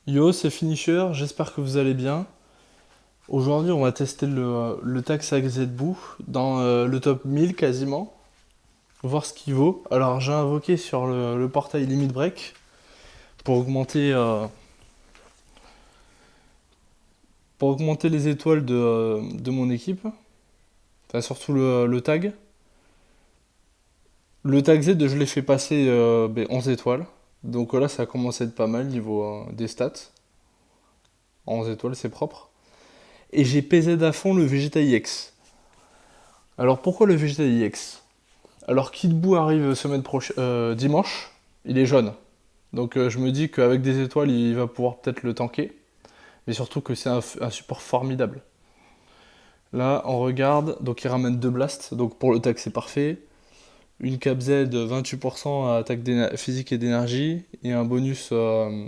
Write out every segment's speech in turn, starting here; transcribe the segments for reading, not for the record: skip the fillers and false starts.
Yo, c'est Finisher, j'espère que vous allez bien. Aujourd'hui, on va tester le tag Sagzetbou dans le top 1000 quasiment, voir ce qu'il vaut. Alors, j'ai invoqué sur le portail Limit Break pour augmenter les étoiles de mon équipe, enfin, surtout le tag. Le tag Z, je l'ai fait passer 11 étoiles, donc là, ça commence à être pas mal niveau des stats. 11 étoiles, c'est propre. Et j'ai PZ à fond le Vegeta IX. Alors, pourquoi le Vegeta IX? Alors Kid Buu arrive dimanche, il est jaune. Donc je me dis qu'avec des étoiles, il va pouvoir peut-être le tanker. Mais surtout que c'est un support formidable. Là, on regarde, donc il ramène deux blasts, donc pour le tag c'est parfait. Une cap Z 28% à attaque physique et d'énergie, et un bonus de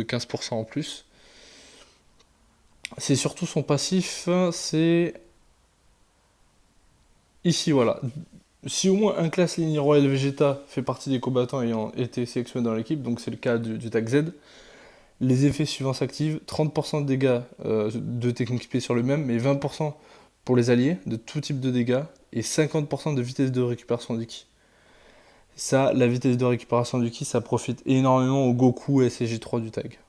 15% en plus. C'est surtout son passif, c'est ici, voilà. Si au moins un classe ligne Royal Vegeta fait partie des combattants ayant été sélectionnés dans l'équipe, donc c'est le cas du tag Z, les effets suivants s'activent: 30% de dégâts de technique spé sur le même, mais 20% pour les alliés de tout type de dégâts, et 50% de vitesse de récupération du ki. Ça, la vitesse de récupération du ki, ça profite énormément au Goku SCJ3 du tag.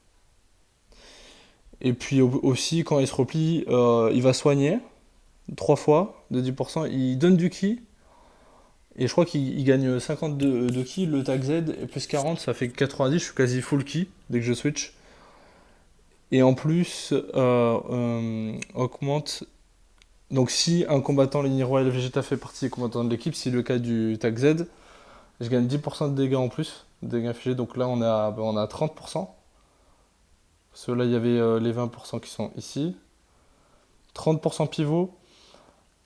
Et puis aussi, quand il se replie, il va soigner 3 fois de 10%, il donne du ki. Et je crois qu'il gagne 50 de ki, le tag Z, et plus 40, ça fait 90, je suis quasi full ki dès que je switch. Et en plus, augmente. Donc si un combattant ligne Royal Vegeta fait partie des combattants de l'équipe, c'est le cas du tag Z, je gagne 10% de dégâts en plus, de dégâts infligés, donc là on a 30%. Parce que là il y avait les 20% qui sont ici. 30% pivot,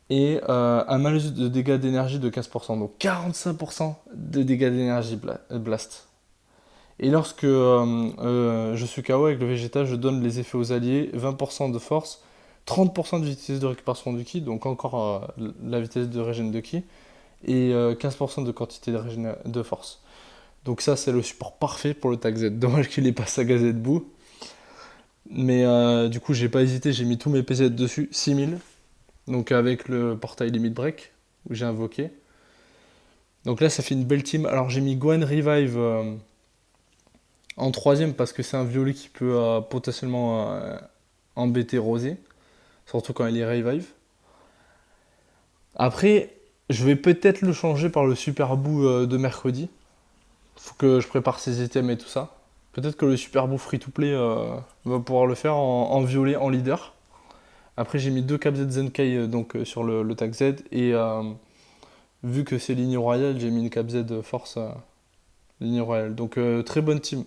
et un malus de dégâts d'énergie de 15%, donc 45% de dégâts d'énergie blast. Et lorsque je suis KO avec le Vegeta, je donne les effets aux alliés: 20% de force, 30% de vitesse de récupération du ki, donc encore la vitesse de régène de ki, et 15% de quantité de force. Donc ça, c'est le support parfait pour le tag Z. Dommage qu'il ait pas Saga Z bout. Mais du coup, j'ai pas hésité, j'ai mis tous mes PZ dessus, 6000. Donc avec le portail Limit Break, où j'ai invoqué. Donc là, ça fait une belle team. Alors j'ai mis Gwen Revive en troisième parce que c'est un violet qui peut potentiellement embêter Rosé, surtout quand il est revive. Après, je vais peut-être le changer par le Super Boo de mercredi. Faut que je prépare ses items et tout ça. Peut-être que le Super Boo free to play va pouvoir le faire en violet, en leader. Après, j'ai mis deux Cap Z Zenkai sur le tag Z, et vu que c'est ligne royale, j'ai mis une Cap Z force ligne royale. Donc très bonne team.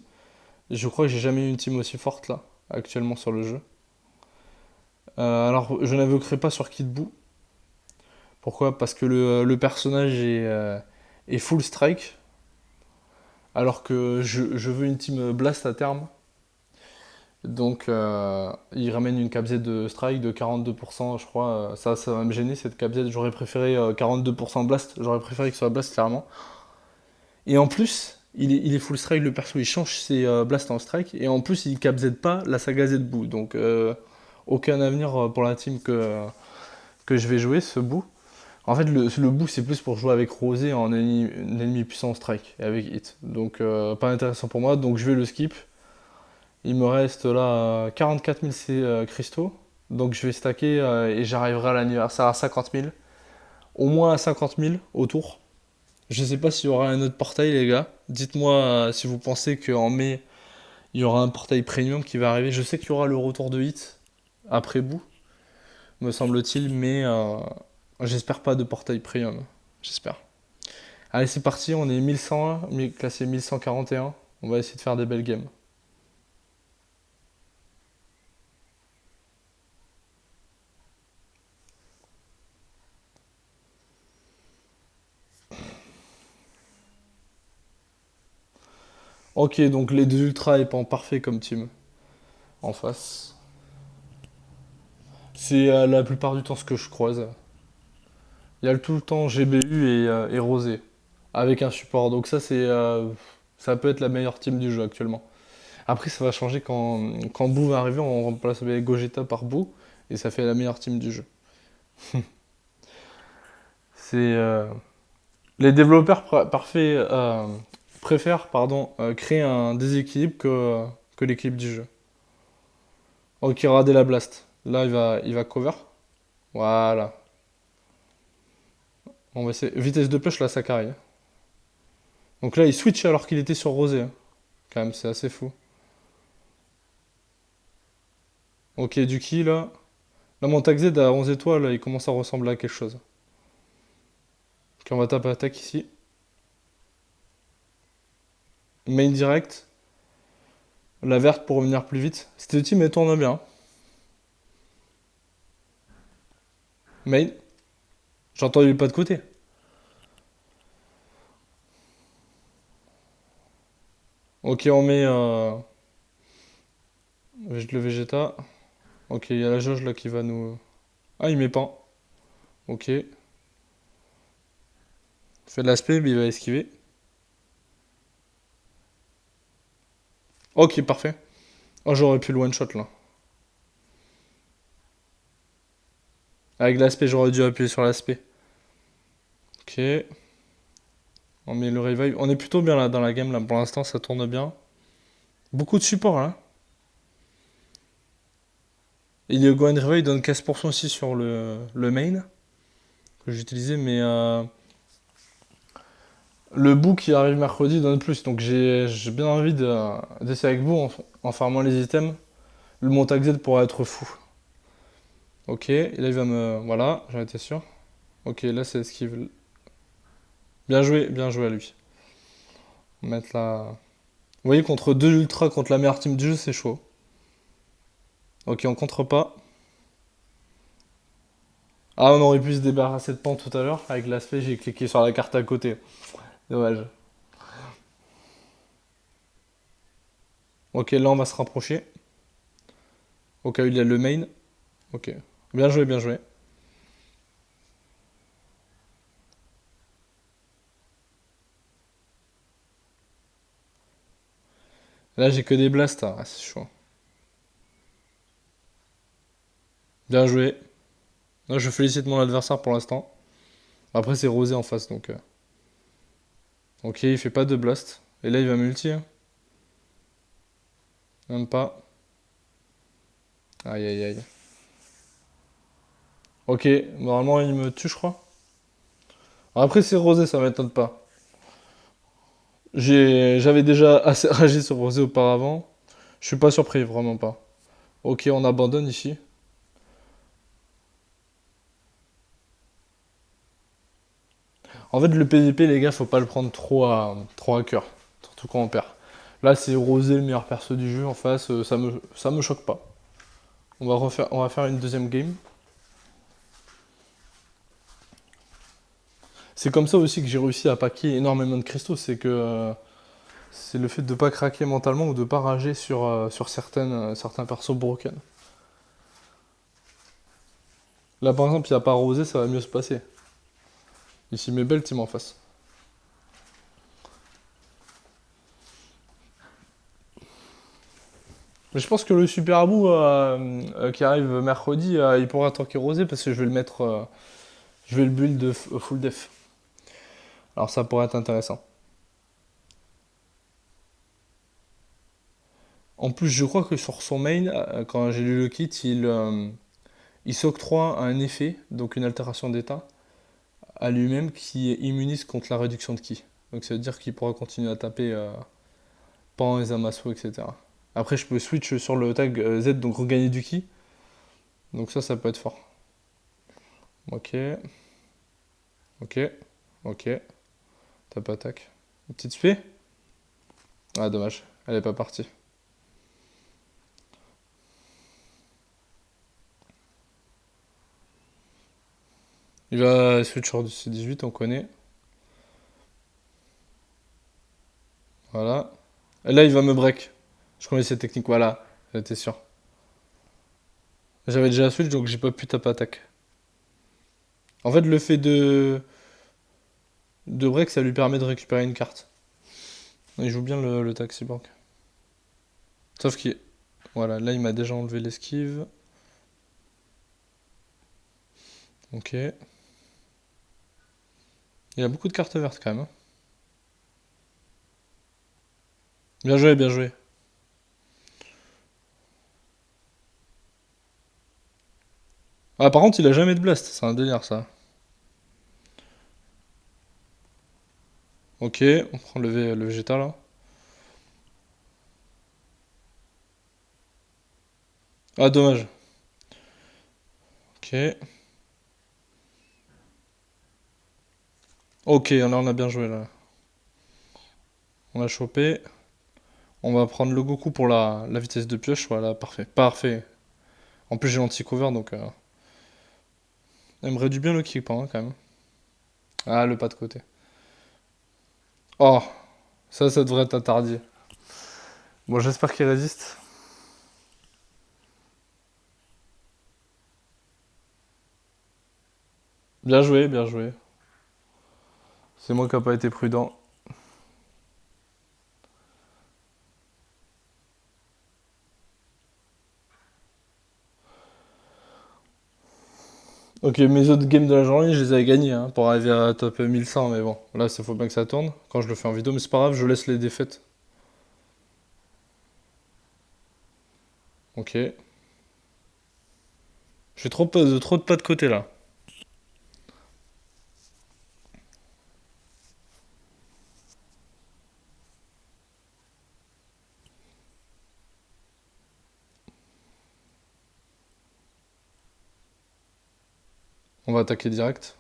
Je crois que j'ai jamais eu une team aussi forte là, actuellement sur le jeu. Alors, je n'invoquerai pas sur Kid Buu. Pourquoi? Parce que le personnage est full strike, alors que je veux une team blast à terme. Donc, il ramène une cap Z de strike de 42%, je crois. Ça va me gêner cette cap Z. J'aurais préféré 42% blast. J'aurais préféré que ce soit blast, clairement. Et en plus, il est full strike, le perso, il change ses blasts en strike. Et en plus, il cap Z pas la saga Z Buu. Donc, aucun avenir pour la team que je vais jouer, ce Buu. En fait, le Boo, c'est plus pour jouer avec Rosé en ennemi puissant strike et avec hit. Donc, pas intéressant pour moi. Donc, je vais le skip. Il me reste là 44 000 cristaux. Donc, je vais stacker et j'arriverai à l'anniversaire à 50 000. Au moins à 50 000 autour. Je sais pas s'il y aura un autre portail, les gars. Dites-moi si vous pensez qu'en mai, il y aura un portail premium qui va arriver. Je sais qu'il y aura le retour de hit après Boo, me semble-t-il, mais j'espère pas de portail premium. J'espère. Allez, c'est parti, on est 1100, classé 1141. On va essayer de faire des belles games. Ok, donc les deux ultras est pas en parfait comme team en face. C'est la plupart du temps ce que je croise. Il y a tout le temps GBU et Rosé avec un support. Donc ça, ça peut être la meilleure team du jeu actuellement. Après, ça va changer quand Boo va arriver, on remplace Gogeta par Boo, et ça fait la meilleure team du jeu. C'est les développeurs préfèrent créer un déséquilibre que l'équilibre du jeu. Ok, rater la blast. Là, il va cover. Voilà. On va essayer. Vitesse de push, là, ça carry. Donc là, il switch alors qu'il était sur Rosé, hein. Quand même, c'est assez fou. Ok, du ki, là. Là, mon tag Z à 11 étoiles, là, il commence à ressembler à quelque chose. Ok, on va taper attaque ici. Main direct. La verte pour revenir plus vite. Cette team, elle tourne bien. Main. J'ai entendu le pas de côté. Ok, on met le Vegeta. Ok, il y a la jauge là qui va nous. Ah, il met pas. Ok. Fait de l'aspect, mais il va esquiver. Ok, parfait. Oh, j'aurais pu le one shot là. Avec l'aspect, j'aurais dû appuyer sur l'aspect. Ok. On met le revive. On est plutôt bien là dans la game là. Pour l'instant, ça tourne bien. Beaucoup de support là. Et le Gohan Revive donne 15% aussi sur le main que j'utilisais, mais le bout qui arrive mercredi donne plus. Donc j'ai bien envie d'essayer avec vous en farmant les items. Le montagne Z pourrait être fou. Ok, et là il va me. Voilà, j'en étais sûr. Ok, là c'est esquive. Bien joué à lui. On va mettre la. Vous voyez, contre deux ultras, contre la meilleure team du jeu, c'est chaud. Ok, on contre pas. Ah, on aurait pu se débarrasser de pan tout à l'heure. Avec l'aspect, j'ai cliqué sur la carte à côté. Dommage. Ok, là on va se rapprocher. Au cas où il y a le main. Ok. Bien joué, bien joué. Là j'ai que des blasts. Ah, c'est chaud. Bien joué. Là, je félicite mon adversaire pour l'instant. Après c'est Rosé en face donc. Ok, il fait pas de blast. Et là il va multi, hein. Même pas. Aïe aïe aïe. Ok, normalement il me tue je crois. Après c'est Rosé, ça m'étonne pas. J'avais déjà assez ragé sur Rosé auparavant. Je suis pas surpris, vraiment pas. Ok, on abandonne ici. En fait, le PVP, les gars, faut pas le prendre trop à cœur. Surtout quand on perd. Là, c'est Rosé le meilleur perso du jeu en face. Ça me choque pas. On va faire une deuxième game. C'est comme ça aussi que j'ai réussi à packer énormément de cristaux. C'est le fait de pas craquer mentalement ou de pas rager sur certains persos broken. Là, par exemple, il n'y a pas Rosé, ça va mieux se passer. Ici, mes belles team en face. Mais je pense que le Super Abou qui arrive mercredi, il pourra tanker Rosé parce que je vais le mettre. Je vais le build de full def. Alors ça pourrait être intéressant. En plus, je crois que sur son main, quand j'ai lu le kit, il s'octroie un effet, donc une altération d'état, à lui-même qui immunise contre la réduction de ki. Donc ça veut dire qu'il pourra continuer à taper Pan, Zamasu, etc. Après, je peux switch sur le tag Z, donc regagner du ki. Donc ça peut être fort. Ok, ok, ok. Tape attaque. Une petite spé. Ah, dommage, elle est pas partie. Il va switch sur du C18, on connaît. Voilà. Et là, il va me break. Je connais cette technique, voilà. J'étais sûr. J'avais déjà la switch, donc j'ai pas pu taper attaque. En fait, le fait de break, ça lui permet de récupérer une carte. Il joue bien le taxi bank. Sauf qu'il... Voilà, là il m'a déjà enlevé l'esquive. Ok. Il a beaucoup de cartes vertes quand même, hein. Bien joué, bien joué. Ah, par contre, il a jamais de blast, c'est un délire ça. Ok, on prend le végétal là. Ah, dommage. Ok. Ok, là on a bien joué là. On a chopé. On va prendre le Goku pour la vitesse de pioche. Voilà, parfait. Parfait. En plus, j'ai l'anti-cover donc. Aimerait du bien le kick, hein, quand même. Ah, le pas de côté. Oh, ça devrait être interdit. Bon, j'espère qu'il résiste. Bien joué, bien joué. C'est moi qui n'ai pas été prudent. Ok, mes autres games de la journée, je les avais gagnés hein, pour arriver à top 1100, mais bon, là, il faut bien que ça tourne quand je le fais en vidéo, mais c'est pas grave, je laisse les défaites. Ok. J'ai trop de pas de côté là. On va attaquer direct.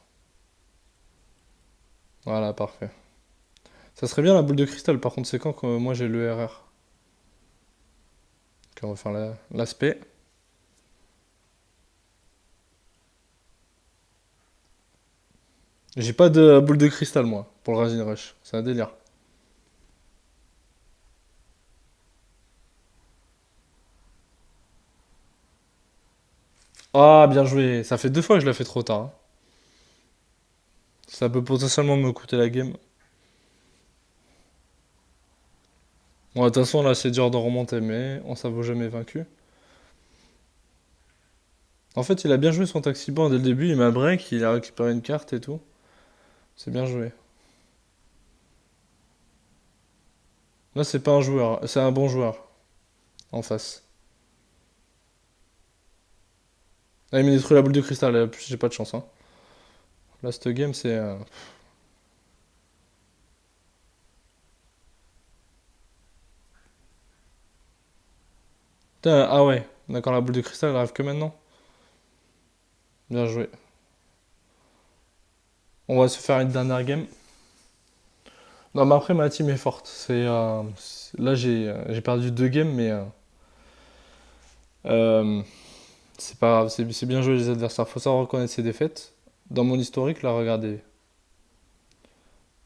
Voilà, parfait. Ça serait bien la boule de cristal, par contre, c'est quand que moi j'ai le RR. Ok, on va faire l'aspect. J'ai pas de boule de cristal, moi, pour le Raging Rush. C'est un délire. Ah, bien joué. Ça fait deux fois que je l'ai fait trop tard, hein. Ça peut potentiellement me coûter la game. Bon, de toute façon, là, c'est dur de remonter, mais on s'avoue jamais vaincu. En fait, il a bien joué son taxi dès le début. Il m'a break, il a récupéré une carte et tout. C'est bien joué. Là, c'est pas un joueur, c'est un bon joueur en face. Ah, il m'a détruit la boule de cristal. Là, plus, j'ai pas de chance, hein. Là, cette game, c'est. Putain, ah ouais, d'accord, la boule de cristal, elle arrive que maintenant. Bien joué. On va se faire une dernière game. Non, mais après, ma team est forte. Là, j'ai perdu deux games, mais euh, c'est pas grave. C'est bien joué les adversaires. Faut savoir reconnaître ses défaites. Dans mon historique, là, regardez.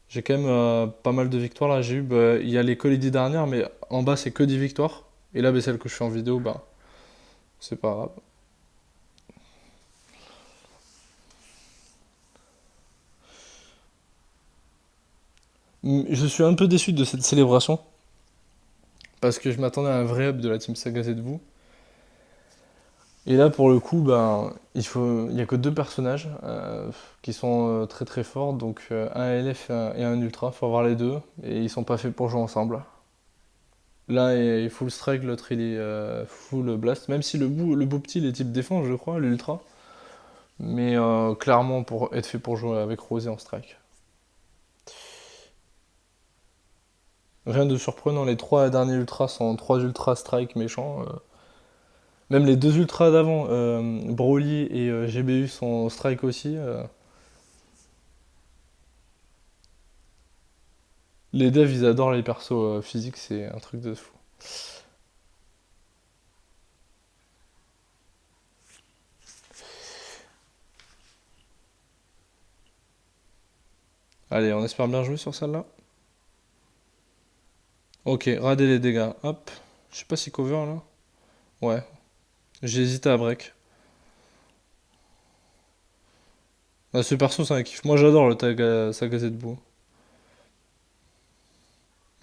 J'ai quand même pas mal de victoires là. Il y a les colis dernières, mais en bas, c'est que 10 victoires. Et là, celle que je fais en vidéo, bah, c'est pas grave. Je suis un peu déçu de cette célébration. Parce que je m'attendais à un vrai up de la team Saga de vous. Et là, pour le coup, ben, il y a que deux personnages qui sont très très forts, donc un LF et un Ultra, faut avoir les deux, et ils sont pas faits pour jouer ensemble. L'un est full strike, l'autre il est full blast, même si le beau petit il est type défense, je crois, l'Ultra, mais clairement pour être fait pour jouer avec Rosé en strike. Rien de surprenant, les trois derniers Ultras sont trois Ultra strike méchants. Même les deux Ultras d'avant, Broly et GBU sont strike aussi. Les devs, ils adorent les persos physiques, c'est un truc de fou. Allez, on espère bien jouer sur celle-là. Ok, rader les dégâts. Hop. Je sais pas si cover là. Ouais. J'ai hésité à break. Ah, ce perso, c'est un kiff. Moi, j'adore le tag Saga de.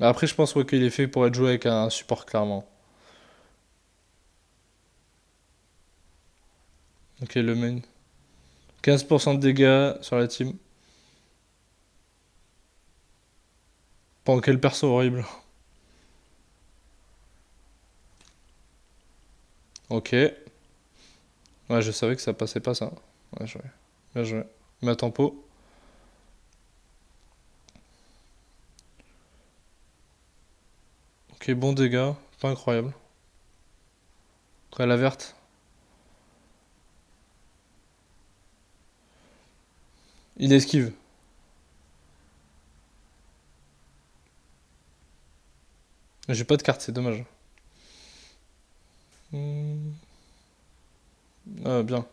Après, je pense ouais, qu'il est fait pour être joué avec un support, clairement. Ok, le main. 15% de dégâts sur la team. Pendant quel perso horrible. Ok. Ouais, je savais que ça passait pas ça. Ouais, joué. Bien joué. Ma tempo. Ok, bon dégâts. Pas incroyable. Après la verte. Il esquive. J'ai pas de carte, c'est dommage. Hmm. Ah, bien.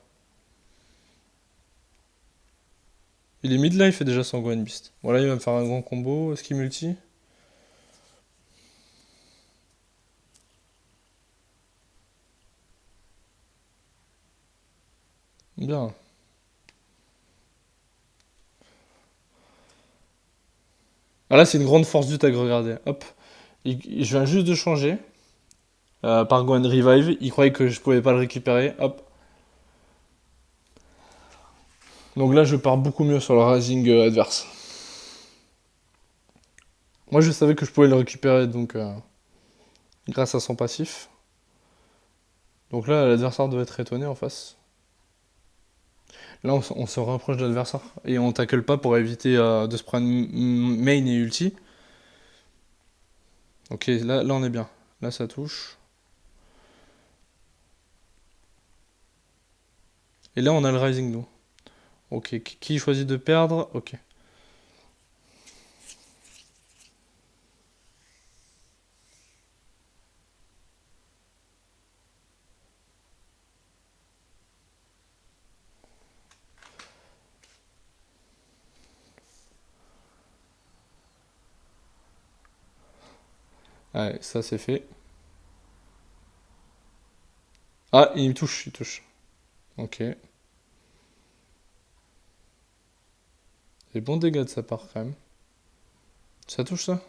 Il est midlife et déjà sans Gwen Beast. Voilà, il va me faire un grand combo. Est-ce qu'il multi? Bien. Ah là, c'est une grande force du tag, regardez. Hop. Je viens juste de changer par Gwen Revive. Il croyait que je pouvais pas le récupérer. Hop. Donc là, je pars beaucoup mieux sur le Rising adverse. Moi, je savais que je pouvais le récupérer, donc grâce à son passif. Donc là, l'adversaire doit être étonné en face. Là, on se rapproche de l'adversaire et on tackle pas pour éviter de se prendre main et ulti. Ok, là, on est bien. Là, ça touche. Et là, on a le Rising, nous. Ok, qui choisit de perdre? Ok. Allez, ça c'est fait. Ah, il me touche, il touche. Ok. Des bons dégâts de sa part quand même. Ça touche ça?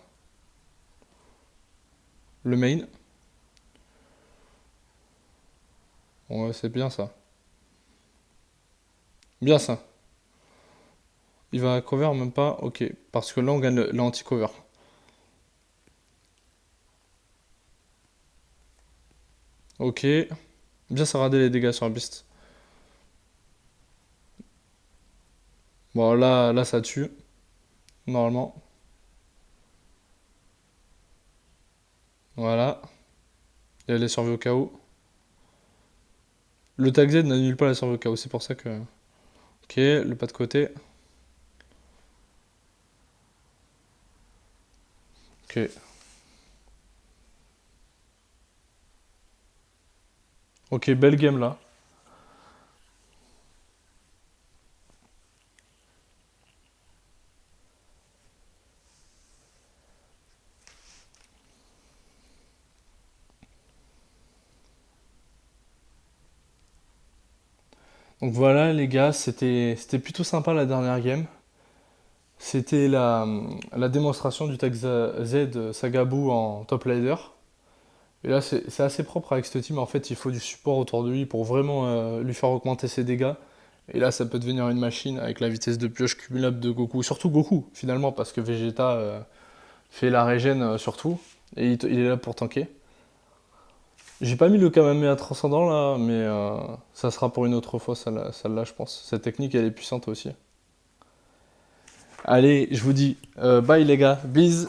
Le main. Ouais, c'est bien ça. Bien ça. Il va cover même pas? Ok. Parce que là, on gagne l'anti-cover. Ok. Bien ça radé les dégâts sur un beast. Bon, là, ça tue. Normalement. Voilà. Il y a les survies au chaos. Le tag Z n'annule pas la survie au chaos. C'est pour ça que. Ok, le pas de côté. Ok. Ok, belle game là. Donc voilà les gars, c'était plutôt sympa la dernière game. C'était la démonstration du tag Z Sagabu en top lader. Et là c'est assez propre avec ce team. En fait il faut du support autour de lui pour vraiment lui faire augmenter ses dégâts. Et là ça peut devenir une machine avec la vitesse de pioche cumulable de Goku. Surtout Goku finalement parce que Vegeta fait la régène surtout. Et il est là pour tanker. J'ai pas mis le Kamehameha transcendant là, mais ça sera pour une autre fois celle-là, je pense. Cette technique elle est puissante aussi. Allez, je vous dis bye les gars, bis.